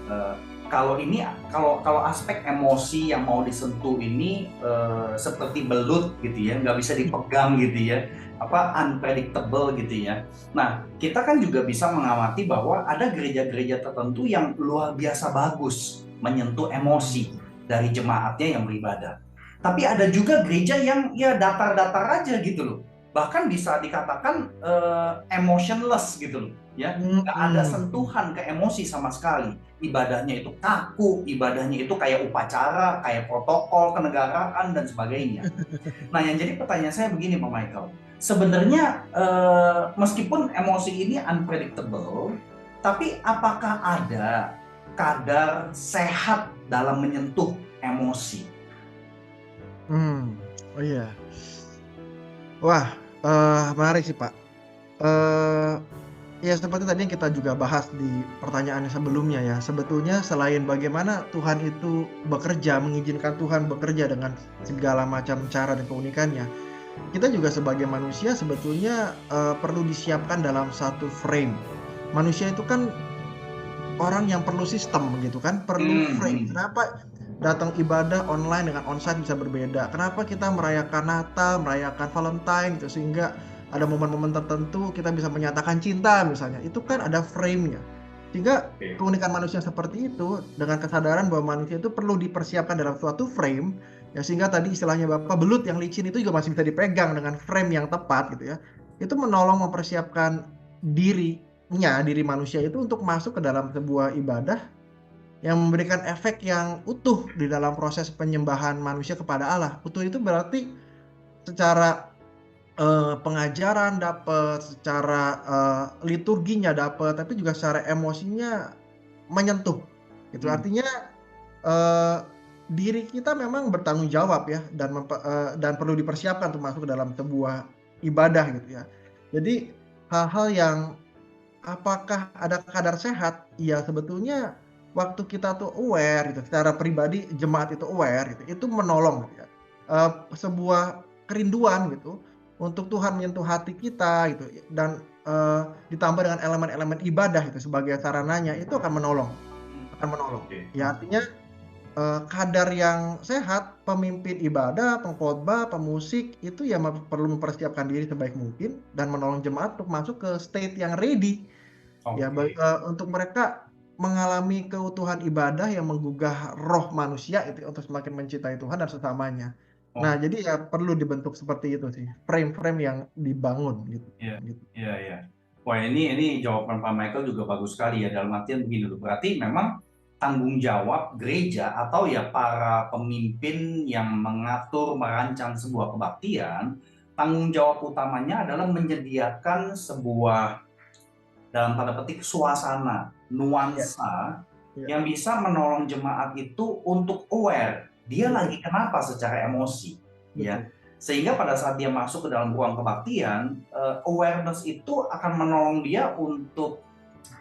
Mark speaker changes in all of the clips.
Speaker 1: Eh, kalau ini kalau aspek emosi yang mau disentuh ini seperti belut gitu ya, nggak bisa dipegang gitu ya, apa unpredictable gitu ya. Nah, kita kan juga bisa mengamati bahwa ada gereja-gereja tertentu yang luar biasa bagus menyentuh emosi dari jemaatnya yang beribadah. Tapi ada juga gereja yang ya datar-datar aja gitu loh. Bahkan bisa dikatakan emotionless gitu loh, ya. Nggak ada
Speaker 2: Mm-mm.
Speaker 1: sentuhan ke emosi sama sekali. Ibadahnya itu kaku, ibadahnya itu kayak upacara, kayak protokol kenegaraan dan sebagainya. Nah, yang jadi pertanyaan saya begini, Pak Michael. Sebenarnya meskipun emosi ini unpredictable, tapi apakah ada kadar sehat dalam menyentuh emosi?
Speaker 2: Hmm. Oh iya. Wah, menarik sih Pak. Eh, Ya seperti tadi yang kita juga bahas di pertanyaan yang sebelumnya ya. Sebetulnya selain bagaimana Tuhan itu bekerja, mengizinkan Tuhan bekerja dengan segala macam cara dan keunikannya, kita juga sebagai manusia sebetulnya perlu disiapkan dalam satu frame. Manusia itu kan orang yang perlu sistem gitu kan, perlu frame.
Speaker 1: Hmm.
Speaker 2: Kenapa datang ibadah online dengan onsite bisa berbeda? Kenapa kita merayakan Natal, merayakan Valentine gitu sehingga ada momen-momen tertentu kita bisa menyatakan cinta misalnya. Itu kan ada frame-nya. Sehingga
Speaker 1: Oke.
Speaker 2: keunikan manusia seperti itu dengan kesadaran bahwa manusia itu perlu dipersiapkan dalam suatu frame ya sehingga tadi istilahnya Bapak belut yang licin itu juga masih bisa dipegang dengan frame yang tepat gitu ya. Itu menolong mempersiapkan diri manusia itu untuk masuk ke dalam sebuah ibadah yang memberikan efek yang utuh di dalam proses penyembahan manusia kepada Allah. Utuh itu berarti secara pengajaran dapat, secara liturginya dapat, tapi juga secara emosinya menyentuh. Itu
Speaker 1: Hmm.
Speaker 2: artinya eh, diri kita memang bertanggung jawab ya dan perlu dipersiapkan untuk masuk ke dalam sebuah ibadah gitu ya. Jadi hal-hal yang apakah ada kadar sehat? Iya, sebetulnya waktu kita tuh aware gitu, secara pribadi jemaat itu aware gitu, itu menolong gitu ya. Sebuah kerinduan gitu untuk Tuhan menyentuh hati kita gitu dan ditambah dengan elemen-elemen ibadah itu sebagai sarananya itu akan menolong.
Speaker 1: Oke.
Speaker 2: Ya artinya kadar yang sehat, pemimpin ibadah, pengkhotbah, pemusik itu ya perlu mempersiapkan diri sebaik mungkin dan menolong jemaat untuk masuk ke state yang ready ya,
Speaker 1: Oke.
Speaker 2: untuk mereka mengalami keutuhan ibadah yang menggugah roh manusia itu untuk semakin mencintai Tuhan dan sesamanya. Nah,
Speaker 1: Oh,
Speaker 2: jadi ya perlu dibentuk seperti itu sih, frame-frame yang dibangun gitu.
Speaker 1: iya,
Speaker 2: Gitu.
Speaker 1: iya, iya. Wah, ini jawaban Pak Michael juga bagus sekali ya, dalam artian begini loh. Berarti memang tanggung jawab gereja atau ya para pemimpin yang mengatur, merancang sebuah kebaktian, tanggung jawab utamanya adalah menyediakan sebuah, dalam tanda petik, suasana,
Speaker 2: Ya,
Speaker 1: nuansa
Speaker 2: ya,
Speaker 1: yang bisa menolong jemaat itu untuk aware dia
Speaker 2: betul,
Speaker 1: lagi kenapa secara emosi, ya.
Speaker 2: betul.
Speaker 1: Sehingga pada saat dia masuk ke dalam ruang kebaktian, awareness itu akan menolong dia untuk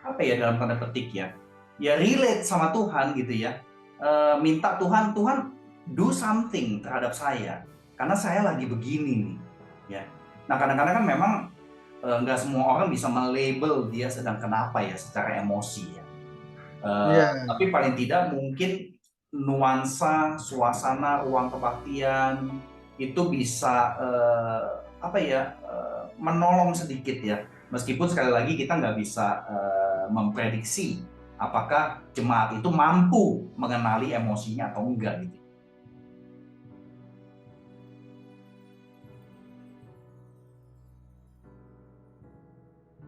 Speaker 1: apa ya, dalam tanda petik ya, ya relate sama Tuhan gitu ya. Minta Tuhan, Tuhan do something terhadap saya karena saya lagi begini nih, ya. Nah, kadang-kadang kan memang nggak semua orang bisa melabel dia sedang kenapa ya secara emosi ya.
Speaker 2: Iya,
Speaker 1: Tapi paling tidak mungkin nuansa, suasana, ruang kebaktian itu bisa apa ya, menolong sedikit ya. Meskipun sekali lagi kita nggak bisa memprediksi apakah jemaat itu mampu mengenali emosinya atau enggak gitu.